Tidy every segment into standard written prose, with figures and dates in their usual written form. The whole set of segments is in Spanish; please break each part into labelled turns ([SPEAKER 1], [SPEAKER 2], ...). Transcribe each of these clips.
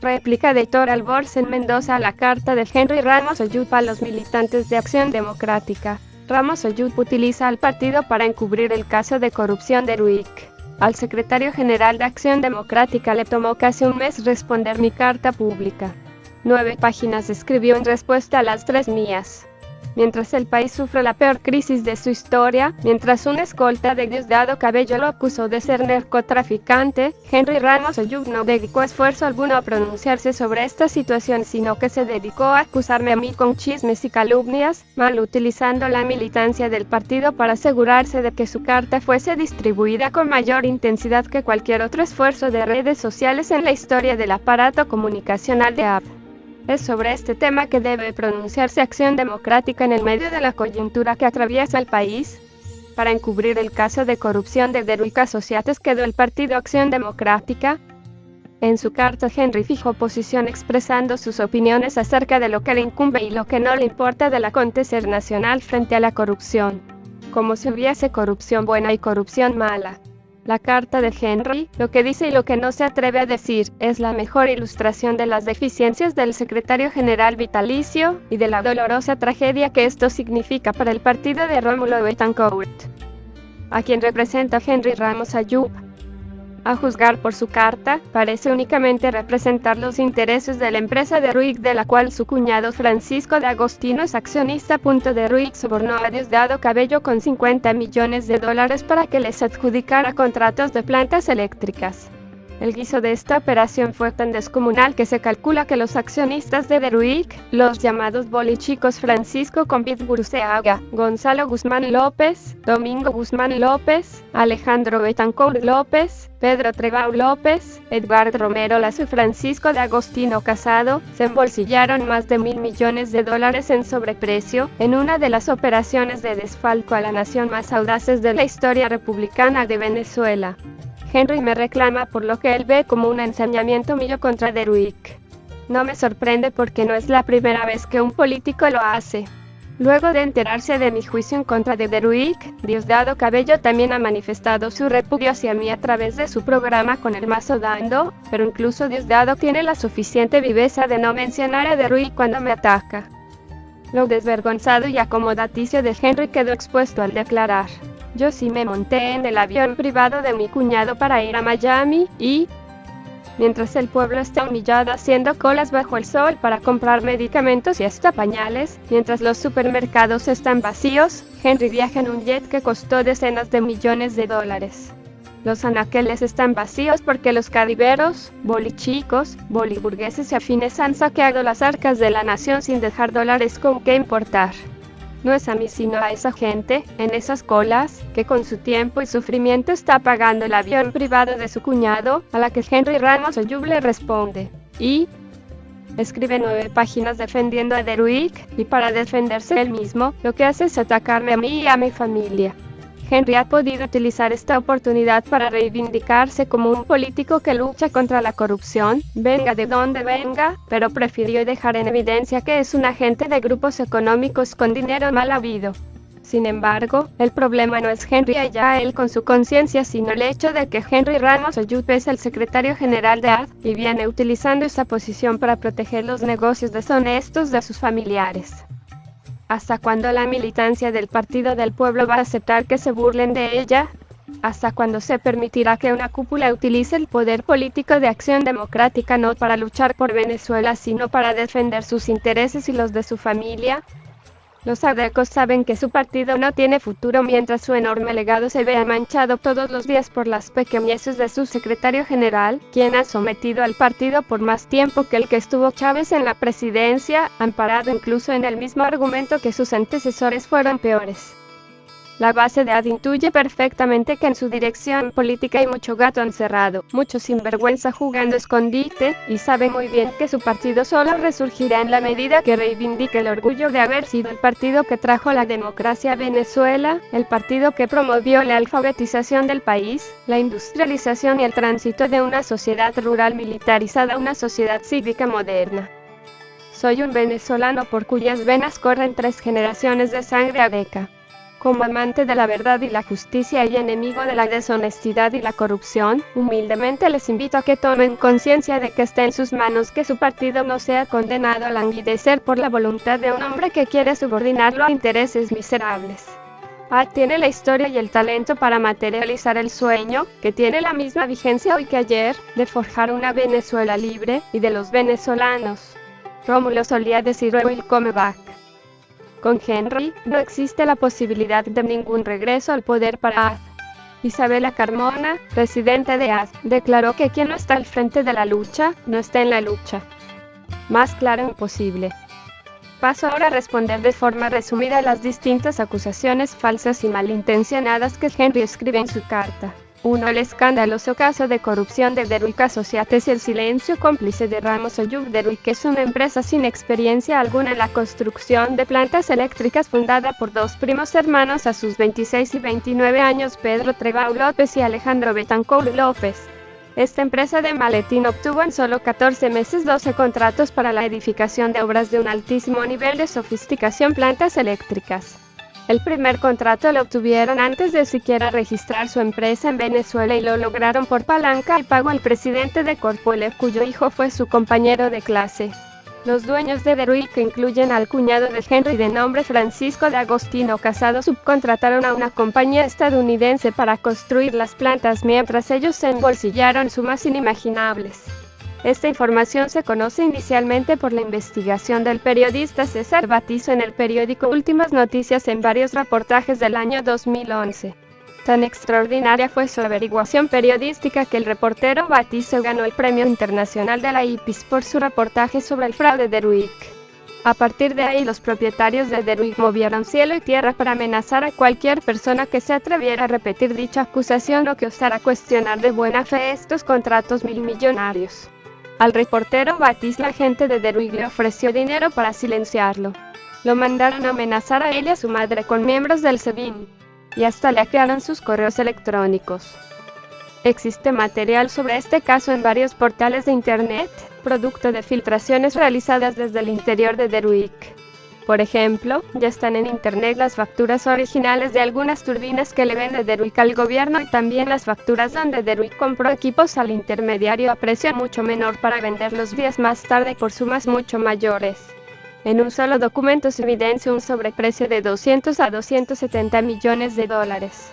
[SPEAKER 1] Réplica de Héctor Albors en Mendoza. La carta de Henry Ramos Ayub a los militantes de Acción Democrática. Ramos Ayub utiliza al partido para encubrir el caso de corrupción de RUIC. Al secretario general de Acción Democrática le tomó casi un mes responder mi carta pública. 9 páginas escribió en respuesta a las 3 mías. Mientras el país sufre la peor crisis de su historia, mientras una escolta de Diosdado Cabello lo acusó de ser narcotraficante, Henry Ramos Ayub no dedicó esfuerzo alguno a pronunciarse sobre esta situación, sino que se dedicó a acusarme a mí con chismes y calumnias, mal utilizando la militancia del partido para asegurarse de que su carta fuese distribuida con mayor intensidad que cualquier otro esfuerzo de redes sociales en la historia del aparato comunicacional de AP. Es sobre este tema que debe pronunciarse Acción Democrática en el medio de la coyuntura que atraviesa el país. Para encubrir el caso de corrupción de RUIC Associates quedó el partido Acción Democrática. En su carta Henry fijó posición expresando sus opiniones acerca de lo que le incumbe y lo que no le importa del acontecer nacional frente a la corrupción. Como si hubiese corrupción buena y corrupción mala. La carta de Henry, lo que dice y lo que no se atreve a decir, es la mejor ilustración de las deficiencias del secretario general vitalicio, y de la dolorosa tragedia que esto significa para el partido de Rómulo Betancourt, a quien representa Henry Ramos Ayub. A juzgar por su carta, parece únicamente representar los intereses de la empresa de RUIC de la cual su cuñado Francisco de Agostino es accionista. De RUIC sobornó a Diosdado Cabello con $50 millones para que les adjudicara contratos de plantas eléctricas. El guiso de esta operación fue tan descomunal que se calcula que los accionistas de RUIC, los llamados bolichicos Francisco Convid Buruceaga, Gonzalo Guzmán López, Domingo Guzmán López, Alejandro Betancourt López, Pedro Trebau López, Edward Romero Lazo y Francisco de Agostino Casado, se embolsillaron más de $1.000 millones en sobreprecio, en una de las operaciones de desfalco a la nación más audaces de la historia republicana de Venezuela. Henry me reclama por lo que él ve como un ensañamiento mío contra RUIC. No me sorprende porque no es la primera vez que un político lo hace. Luego de enterarse de mi juicio en contra de RUIC, Diosdado Cabello también ha manifestado su repudio hacia mí a través de su programa Con el Mazo Dando, pero incluso Diosdado tiene la suficiente viveza de no mencionar a RUIC cuando me ataca. Lo desvergonzado y acomodaticio de Henry quedó expuesto al declarar: yo sí me monté en el avión privado de mi cuñado para ir a Miami, y mientras el pueblo está humillado haciendo colas bajo el sol para comprar medicamentos y hasta pañales, mientras los supermercados están vacíos, Henry viaja en un jet que costó decenas de millones de dólares. Los anaqueles están vacíos porque los cariberos, bolichicos, boliburgueses y afines han saqueado las arcas de la nación sin dejar dólares con qué importar. No es a mí sino a esa gente, en esas colas, que con su tiempo y sufrimiento está pagando el avión privado de su cuñado, a la que Henry Ramos Ayub le responde. Y escribe 9 páginas defendiendo a RUIC, y para defenderse él mismo, lo que hace es atacarme a mí y a mi familia. Henry ha podido utilizar esta oportunidad para reivindicarse como un político que lucha contra la corrupción, venga de donde venga, pero prefirió dejar en evidencia que es un agente de grupos económicos con dinero mal habido. Sin embargo, el problema no es Henry y ya él con su conciencia, sino el hecho de que Henry Ramos Ayub es el secretario general de AD, y viene utilizando esa posición para proteger los negocios deshonestos de sus familiares. ¿Hasta cuándo la militancia del Partido del Pueblo va a aceptar que se burlen de ella? ¿Hasta cuándo se permitirá que una cúpula utilice el poder político de Acción Democrática no para luchar por Venezuela sino para defender sus intereses y los de su familia? Los adecos saben que su partido no tiene futuro mientras su enorme legado se vea manchado todos los días por las pequeñeces de su secretario general, quien ha sometido al partido por más tiempo que el que estuvo Chávez en la presidencia, amparado incluso en el mismo argumento que sus antecesores fueron peores. La base de AD intuye perfectamente que en su dirección política hay mucho gato encerrado, mucho sinvergüenza jugando escondite, y sabe muy bien que su partido solo resurgirá en la medida que reivindique el orgullo de haber sido el partido que trajo la democracia a Venezuela, el partido que promovió la alfabetización del país, la industrialización y el tránsito de una sociedad rural militarizada a una sociedad cívica moderna. Soy un venezolano por cuyas venas corren 3 generaciones de sangre adeca. Como amante de la verdad y la justicia y enemigo de la deshonestidad y la corrupción, humildemente les invito a que tomen conciencia de que está en sus manos que su partido no sea condenado a languidecer por la voluntad de un hombre que quiere subordinarlo a intereses miserables. Tiene la historia y el talento para materializar el sueño, que tiene la misma vigencia hoy que ayer, de forjar una Venezuela libre, y de los venezolanos. Rómulo solía decir "Welcome back". Con Henry, no existe la posibilidad de ningún regreso al poder para AZ. Isabela Carmona, presidenta de AZ, declaró que quien no está al frente de la lucha, no está en la lucha. Más claro imposible. Paso ahora a responder de forma resumida a las distintas acusaciones falsas y malintencionadas que Henry escribe en su carta. 1. El escandaloso caso de corrupción de Deruik Associates y el silencio cómplice de Ramos Oyub. Deruik es una empresa sin experiencia alguna en la construcción de plantas eléctricas fundada por dos primos hermanos a sus 26 y 29 años, Pedro Trebau López y Alejandro Betancourt López. Esta empresa de maletín obtuvo en solo 14 meses 12 contratos para la edificación de obras de un altísimo nivel de sofisticación, plantas eléctricas. El primer contrato lo obtuvieron antes de siquiera registrar su empresa en Venezuela y lo lograron por palanca y pago al presidente de Corpoelec, cuyo hijo fue su compañero de clase. Los dueños de Deruik, que incluyen al cuñado de Henry de nombre Francisco de Agostino Casado, subcontrataron a una compañía estadounidense para construir las plantas mientras ellos se embolsillaron sumas inimaginables. Esta información se conoce inicialmente por la investigación del periodista César Batizo en el periódico Últimas Noticias en varios reportajes del año 2011. Tan extraordinaria fue su averiguación periodística que el reportero Batizo ganó el Premio Internacional de la IPIS por su reportaje sobre el fraude de Deruik. A partir de ahí, los propietarios de Deruik movieron cielo y tierra para amenazar a cualquier persona que se atreviera a repetir dicha acusación o que osara cuestionar de buena fe estos contratos milmillonarios. Al reportero Batiz, la gente de Deruik le ofreció dinero para silenciarlo. Lo mandaron a amenazar a él y a su madre con miembros del SEBIN. Y hasta le hackearon sus correos electrónicos. Existe material sobre este caso en varios portales de internet, producto de filtraciones realizadas desde el interior de Deruik. Por ejemplo, ya están en internet las facturas originales de algunas turbinas que le vende Deruik al gobierno y también las facturas donde Deruik compró equipos al intermediario a precio mucho menor para venderlos días más tarde por sumas mucho mayores. En un solo documento se evidencia un sobreprecio de 200 a 270 millones de dólares.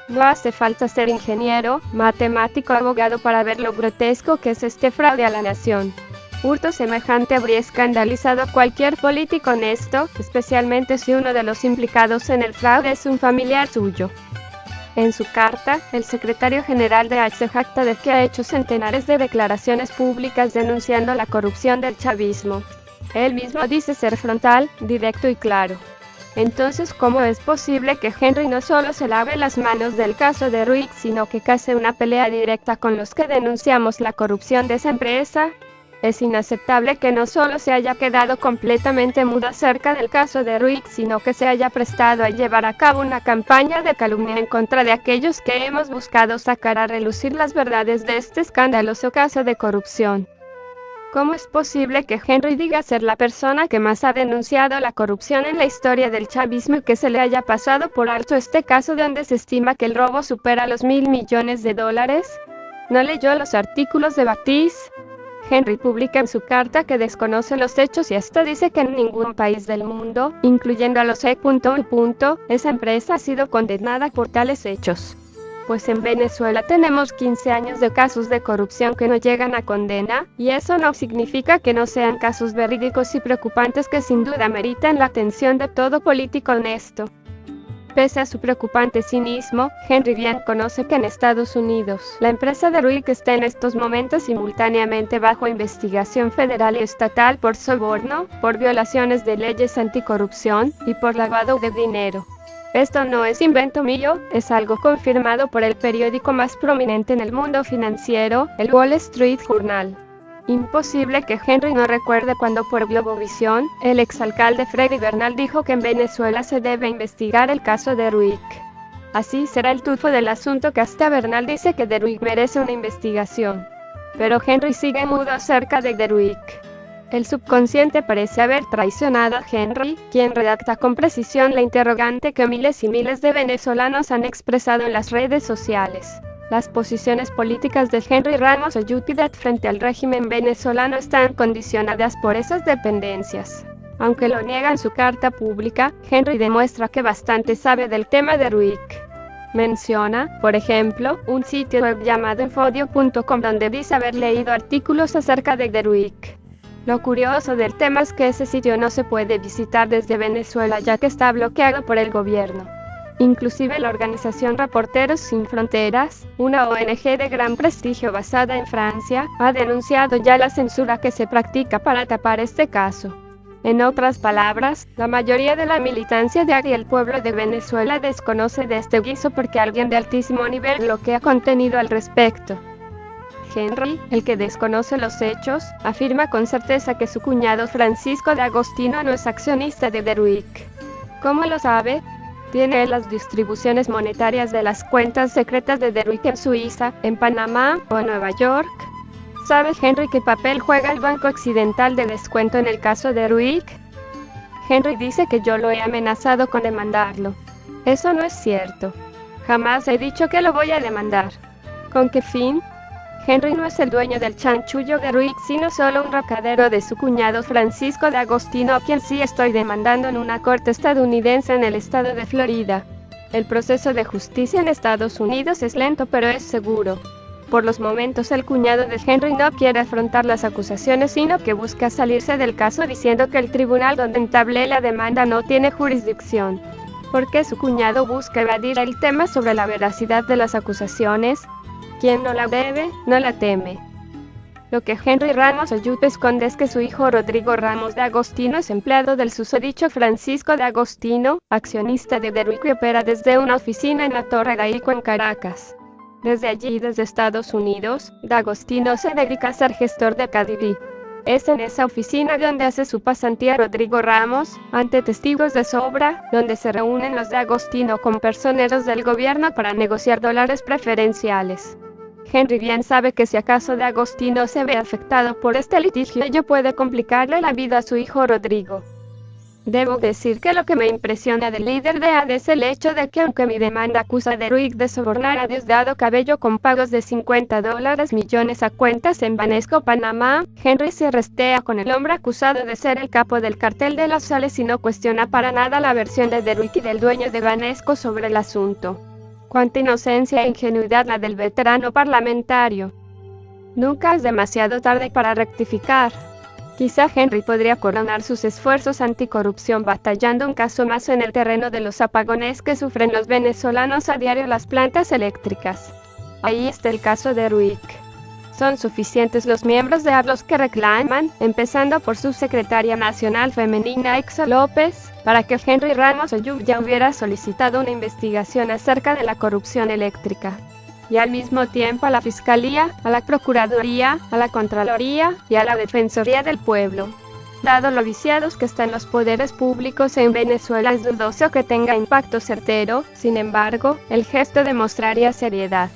[SPEAKER 1] No hace falta ser ingeniero, matemático o abogado para ver lo grotesco que es este fraude a la nación. Hurto semejante habría escandalizado a cualquier político honesto, especialmente si uno de los implicados en el fraude es un familiar suyo. En su carta, el secretario general de AZ se jacta de que ha hecho centenares de declaraciones públicas denunciando la corrupción del chavismo. Él mismo dice ser frontal, directo y claro. Entonces, ¿cómo es posible que Henry no solo se lave las manos del caso de Deruik, sino que case una pelea directa con los que denunciamos la corrupción de esa empresa? Es inaceptable que no solo se haya quedado completamente mudo acerca del caso de Deruik, sino que se haya prestado a llevar a cabo una campaña de calumnia en contra de aquellos que hemos buscado sacar a relucir las verdades de este escandaloso caso de corrupción. ¿Cómo es posible que Henry diga ser la persona que más ha denunciado la corrupción en la historia del chavismo y que se le haya pasado por alto este caso donde se estima que el robo supera los $1.000 millones? ¿No leyó los artículos de Batiz? Henry publica en su carta que desconoce los hechos y hasta dice que en ningún país del mundo, incluyendo a los E.U., esa empresa ha sido condenada por tales hechos. Pues en Venezuela tenemos 15 años de casos de corrupción que no llegan a condena, y eso no significa que no sean casos verídicos y preocupantes que sin duda meritan la atención de todo político honesto. Pese a su preocupante cinismo, Henry bien conoce que en Estados Unidos, la empresa Deruik está en estos momentos simultáneamente bajo investigación federal y estatal por soborno, por violaciones de leyes anticorrupción, y por lavado de dinero. Esto no es invento mío, es algo confirmado por el periódico más prominente en el mundo financiero, el Wall Street Journal. Imposible que Henry no recuerde cuando por Globovisión, el exalcalde Freddy Bernal dijo que en Venezuela se debe investigar el caso de Deruik. Así será el tufo del asunto que hasta Bernal dice que Deruik merece una investigación. Pero Henry sigue mudo acerca de Deruik. El subconsciente parece haber traicionado a Henry, quien redacta con precisión la interrogante que miles y miles de venezolanos han expresado en las redes sociales. Las posiciones políticas de Henry Ramos Oyupidat frente al régimen venezolano están condicionadas por esas dependencias. Aunque lo niega en su carta pública, Henry demuestra que bastante sabe del tema de RUIC. Menciona, por ejemplo, un sitio web llamado infodio.com donde dice haber leído artículos acerca de RUIC. Lo curioso del tema es que ese sitio no se puede visitar desde Venezuela ya que está bloqueado por el gobierno. Inclusive la organización Reporteros Sin Fronteras, una ONG de gran prestigio basada en Francia, ha denunciado ya la censura que se practica para tapar este caso. En otras palabras, la mayoría de la militancia diaria y el pueblo de Venezuela desconoce de este guiso porque alguien de altísimo nivel bloquea contenido al respecto. Henry, el que desconoce los hechos, afirma con certeza que su cuñado Francisco de Agostino no es accionista de RUIC. ¿Cómo lo sabe? ¿Tiene las distribuciones monetarias de las cuentas secretas de RUIC en Suiza, en Panamá o en Nueva York? ¿Sabe Henry qué papel juega el Banco Occidental de Descuento en el caso de RUIC? Henry dice que yo lo he amenazado con demandarlo. Eso no es cierto. Jamás he dicho que lo voy a demandar. ¿Con qué fin? Henry no es el dueño del chanchullo de RUIC, sino solo un recadero de su cuñado Francisco de Agostino, a quien sí estoy demandando en una corte estadounidense en el estado de Florida. El proceso de justicia en Estados Unidos es lento pero es seguro. Por los momentos el cuñado de Henry no quiere afrontar las acusaciones, sino que busca salirse del caso diciendo que el tribunal donde entablé la demanda no tiene jurisdicción. ¿Por qué su cuñado busca evadir el tema sobre la veracidad de las acusaciones? Quien no la debe, no la teme. Lo que Henry Ramos Oyup esconde es que su hijo Rodrigo Ramos de Agostino es empleado del susodicho Francisco de Agostino, accionista de RUIC, que opera desde una oficina en la Torre Gaico en Caracas. Desde allí, desde Estados Unidos, de Agostino se dedica a ser gestor de Cadivi. Es en esa oficina donde hace su pasantía Rodrigo Ramos, ante testigos de sobra, donde se reúnen los de Agostino con personeros del gobierno para negociar dólares preferenciales. Henry bien sabe que si acaso de Agostino se ve afectado por este litigio, ello puede complicarle la vida a su hijo Rodrigo. Debo decir que lo que me impresiona del líder de AD es el hecho de que aunque mi demanda acusa a RUIC de sobornar a Diosdado Cabello con pagos de $50 millones a cuentas en Banesco, Panamá, Henry se restea con el hombre acusado de ser el capo del cartel de las sales y no cuestiona para nada la versión de RUIC y del dueño de Banesco sobre el asunto. Cuánta inocencia e ingenuidad la del veterano parlamentario. Nunca es demasiado tarde para rectificar. Quizá Henry podría coronar sus esfuerzos anticorrupción batallando un caso más en el terreno de los apagones que sufren los venezolanos a diario las plantas eléctricas. Ahí está el caso de RUIC. Son suficientes los miembros de AD los que reclaman, empezando por su secretaria nacional femenina Exa López, para que Henry Ramos Oyup ya hubiera solicitado una investigación acerca de la corrupción eléctrica. Y al mismo tiempo a la Fiscalía, a la Procuraduría, a la Contraloría y a la Defensoría del Pueblo. Dado lo viciados que están los poderes públicos en Venezuela, es dudoso que tenga impacto certero. Sin embargo, el gesto demostraría seriedad.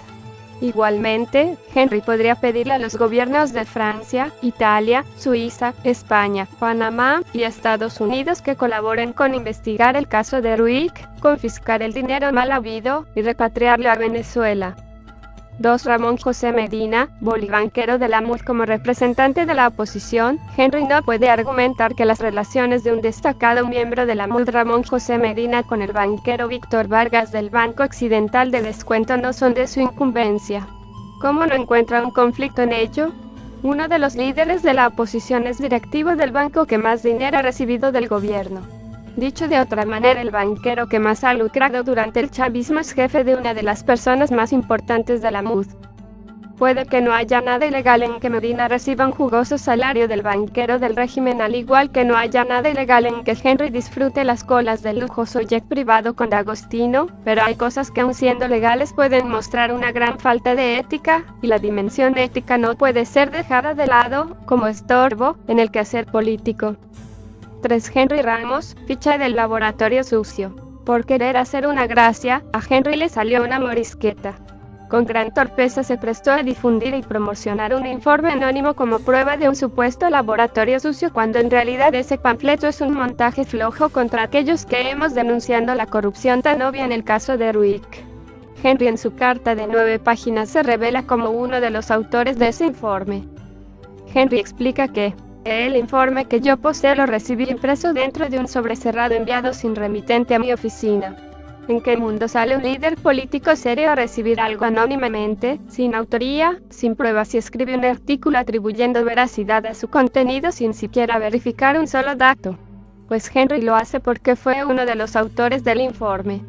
[SPEAKER 1] Igualmente, Henry podría pedirle a los gobiernos de Francia, Italia, Suiza, España, Panamá y Estados Unidos que colaboren con investigar el caso de RUIC, confiscar el dinero mal habido y repatriarlo a Venezuela. 2. Ramón José Medina, bolibanquero de la MUD. Como representante de la oposición, Henry no puede argumentar que las relaciones de un destacado miembro de la MUD, Ramón José Medina, con el banquero Víctor Vargas del Banco Occidental de Descuento no son de su incumbencia. ¿Cómo no encuentra un conflicto en ello? Uno de los líderes de la oposición es directivo del banco que más dinero ha recibido del gobierno. Dicho de otra manera, el banquero que más ha lucrado durante el chavismo es jefe de una de las personas más importantes de la MUD. Puede que no haya nada ilegal en que Medina reciba un jugoso salario del banquero del régimen, al igual que no haya nada ilegal en que Henry disfrute las colas del lujoso jet privado con Agostino, pero hay cosas que aun siendo legales pueden mostrar una gran falta de ética, y la dimensión ética no puede ser dejada de lado, como estorbo, en el quehacer político. 3. Henry Ramos, ficha del laboratorio sucio. Por querer hacer una gracia, a Henry le salió una morisqueta. Con gran torpeza se prestó a difundir y promocionar un informe anónimo como prueba de un supuesto laboratorio sucio, cuando en realidad ese panfleto es un montaje flojo contra aquellos que hemos denunciado la corrupción tan obvia en el caso de Ruick. Henry en su carta de 9 páginas se revela como uno de los autores de ese informe. Henry explica que el informe que yo poseo lo recibí impreso dentro de un sobre cerrado enviado sin remitente a mi oficina. ¿En qué mundo sale un líder político serio a recibir algo anónimamente, sin autoría, sin pruebas, y escribe un artículo atribuyendo veracidad a su contenido sin siquiera verificar un solo dato? Pues Henry lo hace porque fue uno de los autores del informe.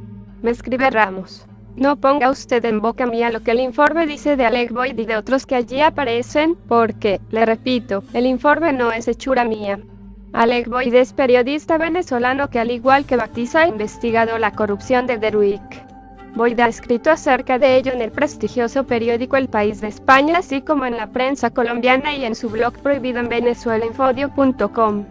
[SPEAKER 1] Me escribe Ramos: no ponga usted en boca mía lo que el informe dice de Alec Boyd y de otros que allí aparecen, porque, le repito, el informe no es hechura mía. Alec Boyd es periodista venezolano que, al igual que Batiza, ha investigado la corrupción de Ruick. Boyd ha escrito acerca de ello en el prestigioso periódico El País de España, así como en la prensa colombiana y en su blog prohibido en venezuelainfodio.com.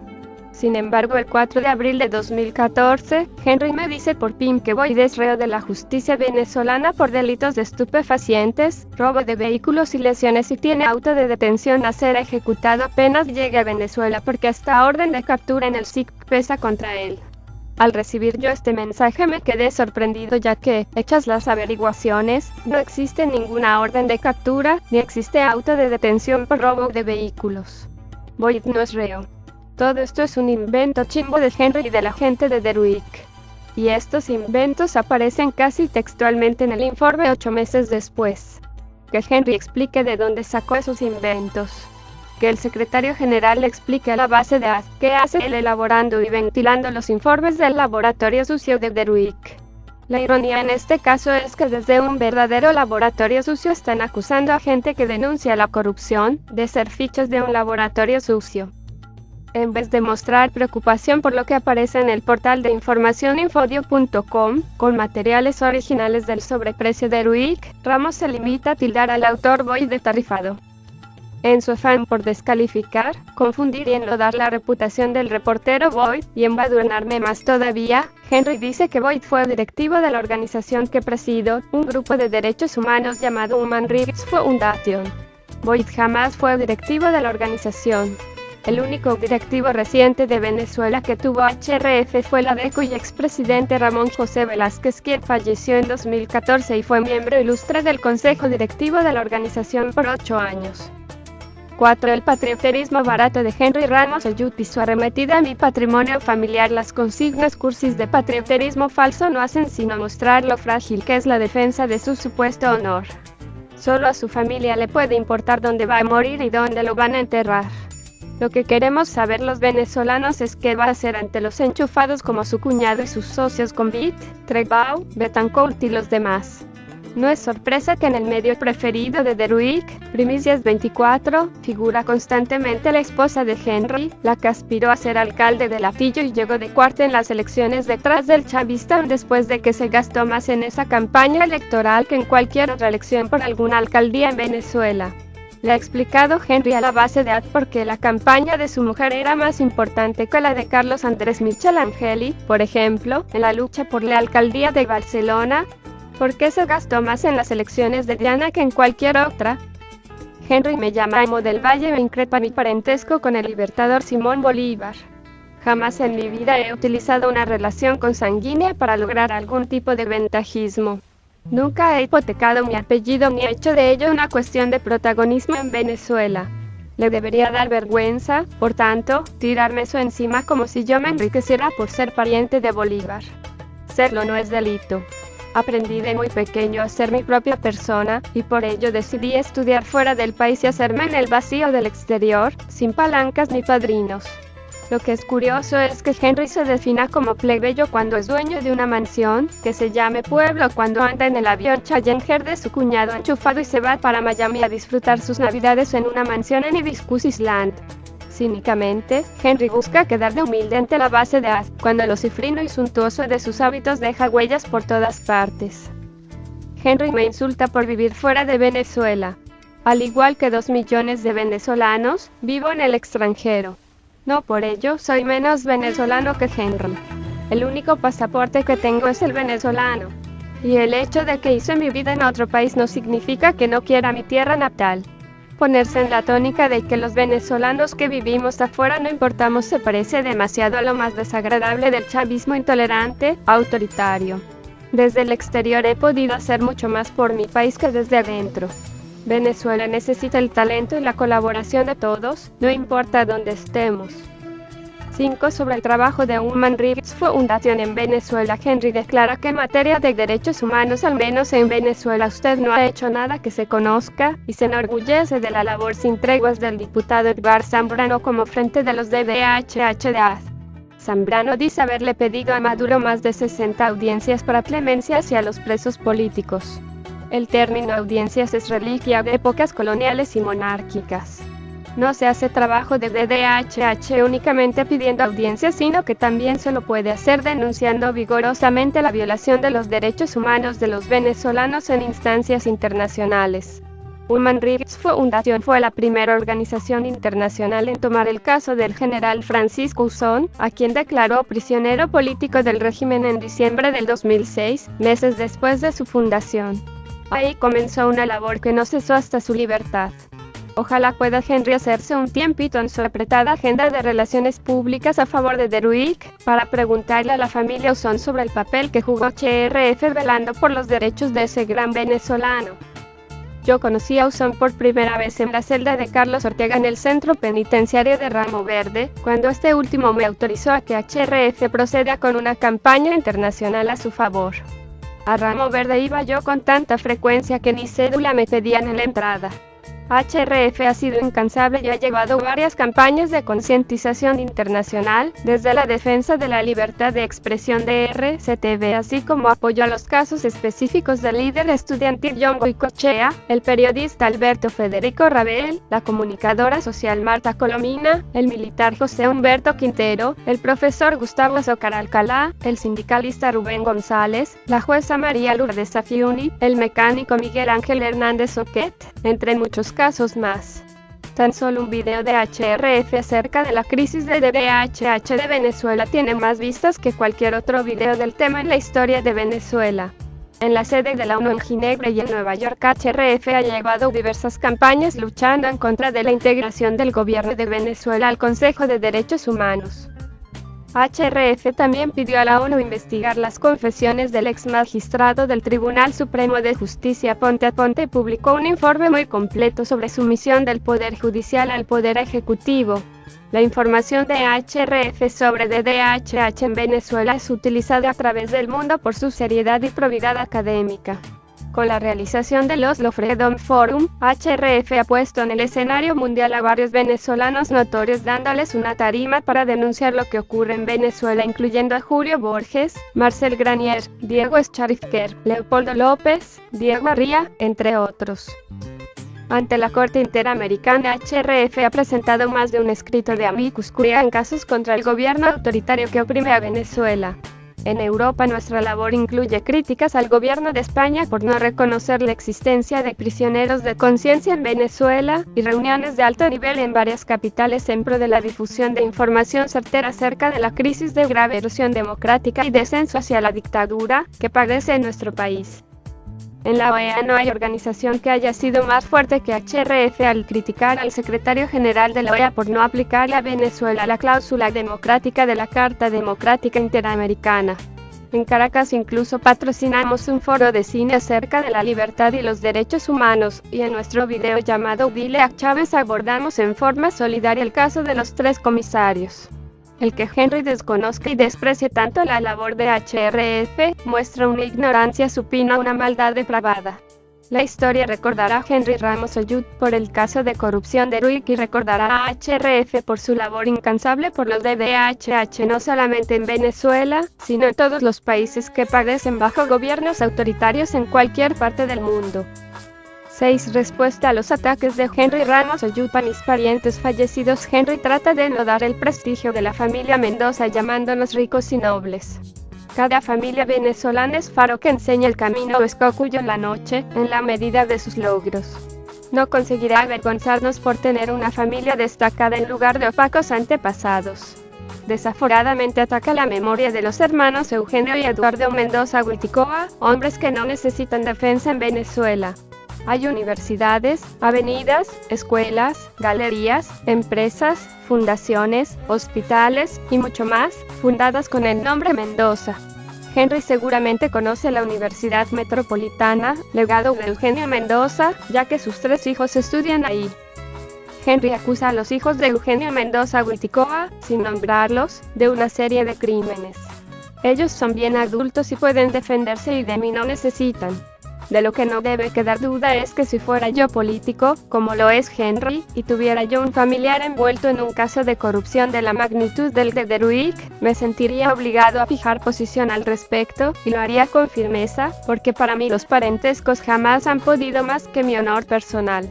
[SPEAKER 1] Sin embargo, el 4 de abril de 2014, Henry me dice por PIM que Boyd es reo de la justicia venezolana por delitos de estupefacientes, robo de vehículos y lesiones, y tiene auto de detención a ser ejecutado apenas llegue a Venezuela, porque hasta orden de captura en el SIC pesa contra él. Al recibir yo este mensaje me quedé sorprendido, ya que, hechas las averiguaciones, no existe ninguna orden de captura, ni existe auto de detención por robo de vehículos. Boyd no es reo. Todo esto es un invento chimbo de Henry y de la gente de Ruick. Y estos inventos aparecen casi textualmente en el informe 8 meses después. Que Henry explique de dónde sacó esos inventos. Que el secretario general le explique a la base de datos qué hace él elaborando y ventilando los informes del laboratorio sucio de Ruick. La ironía en este caso es que desde un verdadero laboratorio sucio están acusando a gente que denuncia la corrupción de ser fichas de un laboratorio sucio. En vez de mostrar preocupación por lo que aparece en el portal de información infodio.com, con materiales originales del sobreprecio de Ruick, Ramos se limita a tildar al autor Boyd de tarifado. En su afán por descalificar, confundir y enlodar la reputación del reportero Boyd, y embadurnarme más todavía, Henry dice que Boyd fue directivo de la organización que presido, un grupo de derechos humanos llamado Human Rights Foundation. Boyd jamás fue directivo de la organización. El único directivo reciente de Venezuela que tuvo HRF fue la de cuyo expresidente Ramón José Velázquez, quien falleció en 2014 y fue miembro ilustre del consejo directivo de la organización por 8 años. 4. El patrioterismo barato de Henry Ramos Ayud y su arremetida a mi patrimonio familiar. Las consignas cursis de patrioterismo falso no hacen sino mostrar lo frágil que es la defensa de su supuesto honor. Solo a su familia le puede importar dónde va a morir y dónde lo van a enterrar. Lo que queremos saber los venezolanos es qué va a hacer ante los enchufados como su cuñado y sus socios Convit, Trebau, Betancourt y los demás. No es sorpresa que en el medio preferido de Ruick, Primicias 24, figura constantemente la esposa de Henry, la que aspiró a ser alcalde de Latillo y llegó de cuarta en las elecciones detrás del chavista, después de que se gastó más en esa campaña electoral que en cualquier otra elección por alguna alcaldía en Venezuela. Le ha explicado Henry a la base de datos por qué la campaña de su mujer era más importante que la de Carlos Andrés Michel Angeli, por ejemplo, en la lucha por la alcaldía de Barcelona. ¿Por qué se gastó más en las elecciones de Diana que en cualquier otra? Henry me llama Amo del Valle e increpa mi parentesco con el libertador Simón Bolívar. Jamás en mi vida he utilizado una relación consanguínea para lograr algún tipo de ventajismo. Nunca he hipotecado mi apellido ni he hecho de ello una cuestión de protagonismo en Venezuela. Le debería dar vergüenza, por tanto, tirarme eso encima como si yo me enriqueciera por ser pariente de Bolívar. Serlo no es delito. Aprendí de muy pequeño a ser mi propia persona, y por ello decidí estudiar fuera del país y hacerme en el vacío del exterior, sin palancas ni padrinos. Lo que es curioso es que Henry se defina como plebeyo cuando es dueño de una mansión, que se llame pueblo cuando anda en el avión Challenger de su cuñado enchufado y se va para Miami a disfrutar sus navidades en una mansión en Hibiscus Island. Cínicamente, Henry busca quedar de humilde ante la base de datos, cuando lo cifrino y suntuoso de sus hábitos deja huellas por todas partes. Henry me insulta por vivir fuera de Venezuela. Al igual que 2 millones de venezolanos, vivo en el extranjero. No por ello soy menos venezolano que Henry. El único pasaporte que tengo es el venezolano. Y el hecho de que hice mi vida en otro país no significa que no quiera mi tierra natal. Ponerse en la tónica de que los venezolanos que vivimos afuera no importamos se parece demasiado a lo más desagradable del chavismo intolerante, autoritario. Desde el exterior he podido hacer mucho más por mi país que desde adentro. Venezuela necesita el talento y la colaboración de todos, no importa dónde estemos. 5. Sobre el trabajo de Human Rights Foundation en Venezuela. Henry declara que en materia de derechos humanos, al menos en Venezuela, usted no ha hecho nada que se conozca, y se enorgullece de la labor sin treguas del diputado Edgar Zambrano como frente de los DDHH. Zambrano dice haberle pedido a Maduro más de 60 audiencias para clemencia hacia los presos políticos. El término audiencias es reliquia de épocas coloniales y monárquicas. No se hace trabajo de DDHH únicamente pidiendo audiencias, sino que también se lo puede hacer denunciando vigorosamente la violación de los derechos humanos de los venezolanos en instancias internacionales. Human Rights Foundation fue la primera organización internacional en tomar el caso del general Francisco Usón, a quien declaró prisionero político del régimen en diciembre del 2006, meses después de su fundación. Ahí comenzó una labor que no cesó hasta su libertad. Ojalá pueda Henry hacerse un tiempito en su apretada agenda de relaciones públicas a favor de Deruic, para preguntarle a la familia Usón sobre el papel que jugó HRF velando por los derechos de ese gran venezolano. Yo conocí a Usón por primera vez en la celda de Carlos Ortega en el centro penitenciario de Ramo Verde, cuando este último me autorizó a que HRF proceda con una campaña internacional a su favor. A Ramo Verde iba yo con tanta frecuencia que ni cédula me pedían en la entrada. HRF ha sido incansable y ha llevado varias campañas de concientización internacional, desde la defensa de la libertad de expresión de RCTV, así como apoyo a los casos específicos del líder estudiantil John Goycochea, el periodista Alberto Federico Rabel, la comunicadora social Marta Colomina, el militar José Humberto Quintero, el profesor Gustavo Zócar Alcalá, el sindicalista Rubén González, la jueza María Lourdes Afiuni, el mecánico Miguel Ángel Hernández Oquet, entre muchos casos más. Tan solo un video de HRF acerca de la crisis de DDHH de Venezuela tiene más vistas que cualquier otro video del tema en la historia de Venezuela. En la sede de la ONU en Ginebra y en Nueva York, HRF ha llevado diversas campañas luchando en contra de la integración del gobierno de Venezuela al Consejo de Derechos Humanos. HRF también pidió a la ONU investigar las confesiones del ex magistrado del Tribunal Supremo de Justicia Ponte Aponte y publicó un informe muy completo sobre sumisión del Poder Judicial al Poder Ejecutivo. La información de HRF sobre DDHH en Venezuela es utilizada a través del mundo por su seriedad y probidad académica. Con la realización del Oslo Freedom Forum, HRF ha puesto en el escenario mundial a varios venezolanos notorios dándoles una tarima para denunciar lo que ocurre en Venezuela, incluyendo a Julio Borges, Marcel Granier, Diego Scharifker, Leopoldo López, Diego Arría, entre otros. Ante la Corte Interamericana, HRF ha presentado más de un escrito de amicus curiae en casos contra el gobierno autoritario que oprime a Venezuela. En Europa nuestra labor incluye críticas al gobierno de España por no reconocer la existencia de prisioneros de conciencia en Venezuela, y reuniones de alto nivel en varias capitales en pro de la difusión de información certera acerca de la crisis de grave erosión democrática y descenso hacia la dictadura, que padece en nuestro país. En la OEA no hay organización que haya sido más fuerte que HRF al criticar al secretario general de la OEA por no aplicarle a Venezuela la cláusula democrática de la Carta Democrática Interamericana. En Caracas incluso patrocinamos un foro de cine acerca de la libertad y los derechos humanos, y en nuestro video llamado Dile a Chávez abordamos en forma solidaria el caso de los 3 comisarios. El que Henry desconozca y desprecie tanto la labor de HRF, muestra una ignorancia supina, una maldad depravada. La historia recordará a Henry Ramos Oyud por el caso de corrupción de Ruick y recordará a HRF por su labor incansable por los DDHH no solamente en Venezuela, sino en todos los países que padecen bajo gobiernos autoritarios en cualquier parte del mundo. 6. Respuesta a los ataques de Henry Ramos Oyud a mis parientes fallecidos. Henry trata de enlodar el prestigio de la familia Mendoza llamándonos ricos y nobles. Cada familia venezolana es faro que enseña el camino o escocullo en la noche, en la medida de sus logros. No conseguirá avergonzarnos por tener una familia destacada en lugar de opacos antepasados. desaforadamente ataca la memoria de los hermanos Eugenio y Eduardo Mendoza Huiticoa, hombres que no necesitan defensa en Venezuela. Hay universidades, avenidas, escuelas, galerías, empresas, fundaciones, hospitales, y mucho más, fundadas con el nombre Mendoza. Henry seguramente conoce la Universidad Metropolitana, legado de Eugenio Mendoza, ya que sus 3 hijos estudian ahí. Henry acusa a los hijos de Eugenio Mendoza Huiticoa, sin nombrarlos, de una serie de crímenes. Ellos son bien adultos y pueden defenderse y de mí no necesitan. De lo que no debe quedar duda es que si fuera yo político, como lo es Henry, y tuviera yo un familiar envuelto en un caso de corrupción de la magnitud del de Deruig, me sentiría obligado a fijar posición al respecto, y lo haría con firmeza, porque para mí los parentescos jamás han podido más que mi honor personal.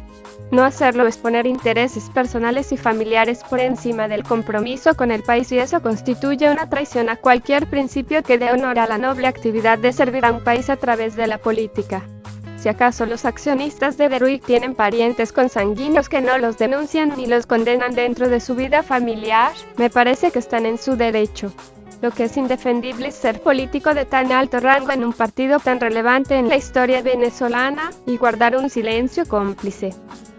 [SPEAKER 1] No hacerlo es poner intereses personales y familiares por encima del compromiso con el país, y eso constituye una traición a cualquier principio que dé honor a la noble actividad de servir a un país a través de la política. Si acaso los accionistas de Deruig tienen parientes consanguíneos que no los denuncian ni los condenan dentro de su vida familiar, me parece que están en su derecho. Lo que es indefendible es ser político de tan alto rango en un partido tan relevante en la historia venezolana, y guardar un silencio cómplice.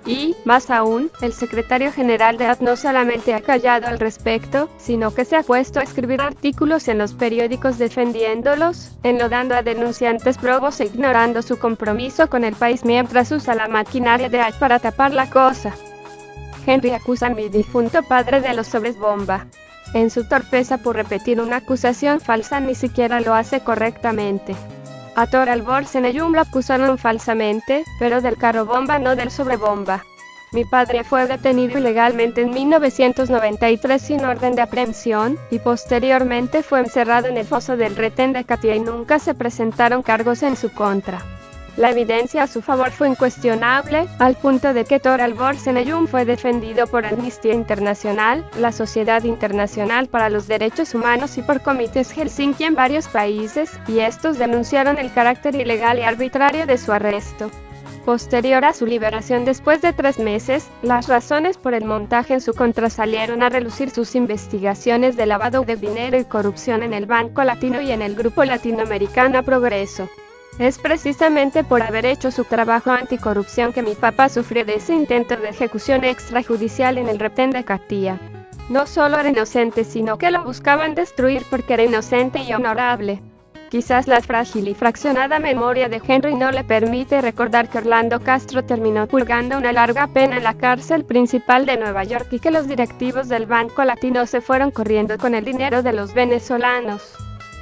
[SPEAKER 1] Y, más aún, el secretario general de AD no solamente ha callado al respecto, sino que se ha puesto a escribir artículos en los periódicos defendiéndolos, enlodando a denunciantes probos e ignorando su compromiso con el país mientras usa la maquinaria de AD para tapar la cosa. Henry acusa a mi difunto padre de los sobres bomba. En su torpeza por repetir una acusación falsa ni siquiera lo hace correctamente. A Toral Borseneyum lo acusaron falsamente, pero del carro bomba, no del sobrebomba. Mi padre fue detenido ilegalmente en 1993 sin orden de aprehensión, y posteriormente fue encerrado en el foso del retén de Catia y nunca se presentaron cargos en su contra. La evidencia a su favor fue incuestionable, al punto de que Toral Borseneyum fue defendido por Amnistía Internacional, la Sociedad Internacional para los Derechos Humanos y por comités Helsinki en varios países, y estos denunciaron el carácter ilegal y arbitrario de su arresto. Posterior a su liberación después de 3 meses, las razones por el montaje en su contra salieron a relucir sus investigaciones de lavado de dinero y corrupción en el Banco Latino y en el Grupo Latinoamericano Progreso. Es precisamente por haber hecho su trabajo anticorrupción que mi papá sufrió de ese intento de ejecución extrajudicial en el retén de Catia. No solo era inocente, sino que lo buscaban destruir porque era inocente y honorable. Quizás la frágil y fraccionada memoria de Henry no le permite recordar que Orlando Castro terminó purgando una larga pena en la cárcel principal de Nueva York y que los directivos del Banco Latino se fueron corriendo con el dinero de los venezolanos.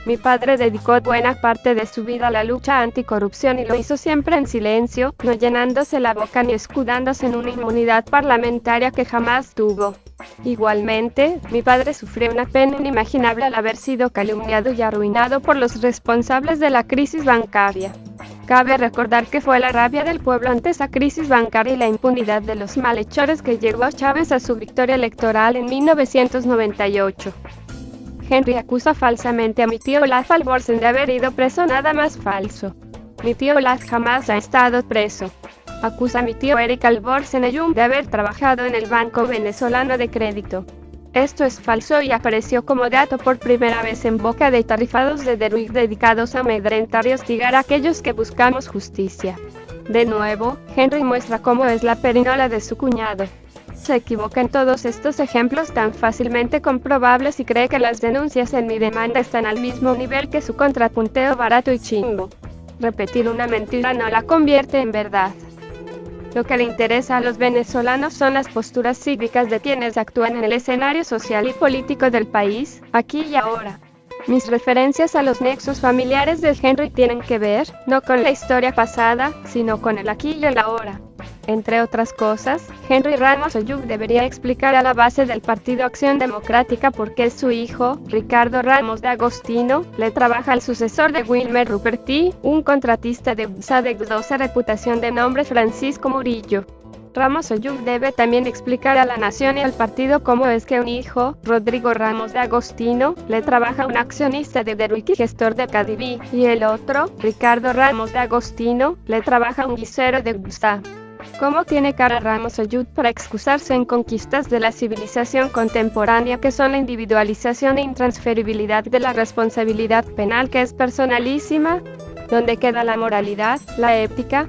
[SPEAKER 1] Mi padre dedicó buena parte de su vida a la lucha anticorrupción y lo hizo siempre en silencio, no llenándose la boca ni escudándose en una inmunidad parlamentaria que jamás tuvo. Igualmente, mi padre sufrió una pena inimaginable al haber sido calumniado y arruinado por los responsables de la crisis bancaria. Cabe recordar que fue la rabia del pueblo ante esa crisis bancaria y la impunidad de los malhechores que llevó a Chávez a su victoria electoral en 1998. Henry acusa falsamente a mi tío Olaf Alborsen de haber ido preso, nada más falso. Mi tío Olaf jamás ha estado preso. Acusa a mi tío Eric Alborseneyum de haber trabajado en el Banco Venezolano de Crédito. Esto es falso y apareció como dato por primera vez en boca de tarifados de Deruig dedicados a amedrentar y hostigar a aquellos que buscamos justicia. De nuevo, Henry muestra cómo es la perinola de su cuñado. Se equivoca en todos estos ejemplos tan fácilmente comprobables y cree que las denuncias en mi demanda están al mismo nivel que su contrapunteo barato y chimbo. Repetir una mentira no la convierte en verdad. Lo que le interesa a los venezolanos son las posturas cívicas de quienes actúan en el escenario social y político del país, aquí y ahora. Mis referencias a los nexos familiares de Henry tienen que ver, no con la historia pasada, sino con el aquí y el ahora. Entre otras cosas, Henry Ramos Oyub debería explicar a la base del Partido Acción Democrática por qué su hijo, Ricardo Ramos de Agostino, le trabaja al sucesor de Wilmer Rupertí, un contratista de dudosa reputación de nombre Francisco Murillo. Ramos Oyub debe también explicar a la nación y al partido cómo es que un hijo, Rodrigo Ramos de Agostino, le trabaja a un accionista de Deruig y gestor de Cadiví, y el otro, Ricardo Ramos de Agostino, le trabaja a un guisero de Gustá. ¿Cómo tiene cara Ramos Ayud para excusarse en conquistas de la civilización contemporánea que son la individualización e intransferibilidad de la responsabilidad penal, que es personalísima? ¿Dónde queda la moralidad, la ética?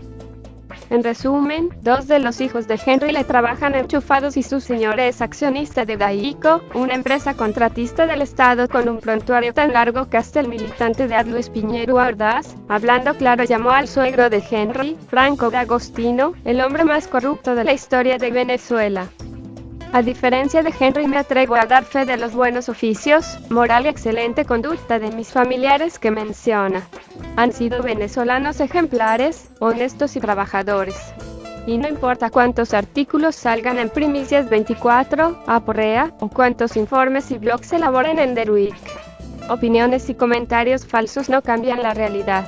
[SPEAKER 1] En resumen, dos de los hijos de Henry le trabajan enchufados y su señora es accionista de Daico, una empresa contratista del Estado con un prontuario tan largo que hasta el militante de AD Luis Piñero Ordaz, hablando claro, llamó al suegro de Henry, Franco D'Agostino, el hombre más corrupto de la historia de Venezuela. A diferencia de Henry, me atrevo a dar fe de los buenos oficios, moral y excelente conducta de mis familiares que menciona. Han sido venezolanos ejemplares, honestos y trabajadores. Y no importa cuántos artículos salgan en Primicias 24, Aporrea, o cuántos informes y blogs se elaboren en The Ruick. Opiniones y comentarios falsos no cambian la realidad.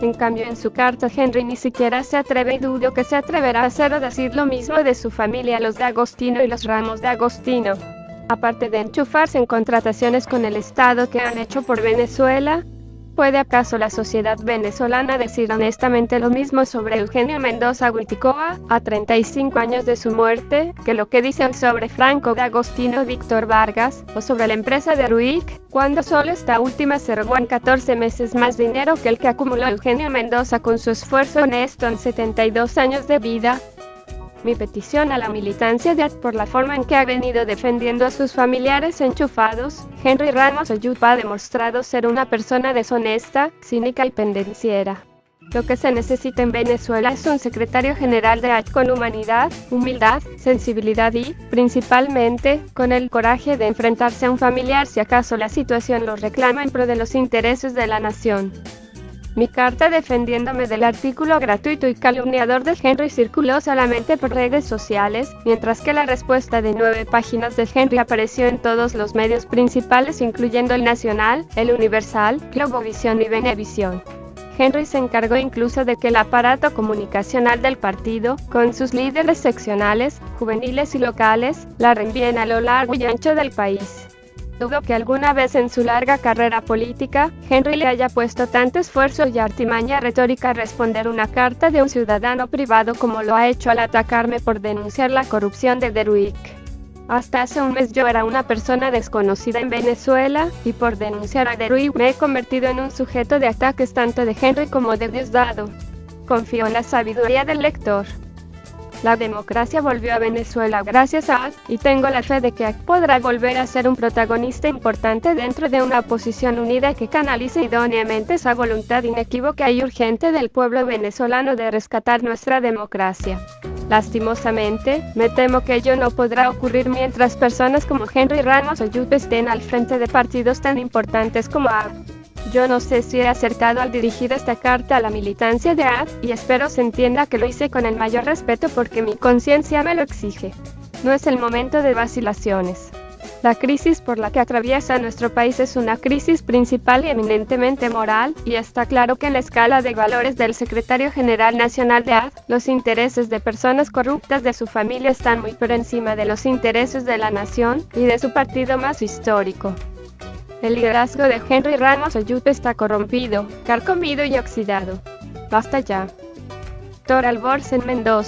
[SPEAKER 1] En cambio, en su carta Henry ni siquiera se atreve, y dudo que se atreverá a hacer o decir lo mismo de su familia, los D'Agostino y los Ramos D'Agostino. Aparte de enchufarse en contrataciones con el Estado que han hecho por Venezuela, ¿puede acaso la sociedad venezolana decir honestamente lo mismo sobre Eugenio Mendoza Huiticoa, a 35 años de su muerte, que lo que dicen sobre Franco D'Agostino, Víctor Vargas, o sobre la empresa de Ruick, cuando solo esta última se robó en 14 meses más dinero que el que acumuló Eugenio Mendoza con su esfuerzo honesto en 72 años de vida? Mi petición a la militancia de AD por la forma en que ha venido defendiendo a sus familiares enchufados, Henry Ramos Ayud ha demostrado ser una persona deshonesta, cínica y pendenciera. Lo que se necesita en Venezuela es un secretario general de AD con humanidad, humildad, sensibilidad y, principalmente, con el coraje de enfrentarse a un familiar si acaso la situación lo reclama en pro de los intereses de la nación. Mi carta defendiéndome del artículo gratuito y calumniador de Henry circuló solamente por redes sociales, mientras que la respuesta de 9 páginas de Henry apareció en todos los medios principales, incluyendo el Nacional, el Universal, Globovisión y Venevisión. Henry se encargó incluso de que el aparato comunicacional del partido, con sus líderes seccionales, juveniles y locales, la reenvíen a lo largo y ancho del país. Dudo que alguna vez en su larga carrera política, Henry le haya puesto tanto esfuerzo y artimaña retórica a responder una carta de un ciudadano privado como lo ha hecho al atacarme por denunciar la corrupción de The Ruick. Hasta hace un mes yo era una persona desconocida en Venezuela, y por denunciar a The Ruick me he convertido en un sujeto de ataques tanto de Henry como de Diosdado. Confío en la sabiduría del lector. La democracia volvió a Venezuela gracias a AD, y tengo la fe de que AD podrá volver a ser un protagonista importante dentro de una oposición unida que canalice idóneamente esa voluntad inequívoca y urgente del pueblo venezolano de rescatar nuestra democracia. Lastimosamente, me temo que ello no podrá ocurrir mientras personas como Henry Ramos Ayud estén al frente de partidos tan importantes como AD. Yo no sé si he acertado al dirigir esta carta a la militancia de AD, y espero se entienda que lo hice con el mayor respeto porque mi conciencia me lo exige. No es el momento de vacilaciones. La crisis por la que atraviesa nuestro país es una crisis principal y eminentemente moral, y está claro que en la escala de valores del secretario general nacional de AD, los intereses de personas corruptas de su familia están muy por encima de los intereses de la nación, y de su partido más histórico. El liderazgo de Henry Ramos Ayud está corrompido, carcomido y oxidado. Basta ya. Dr. Alborz en Mendoza.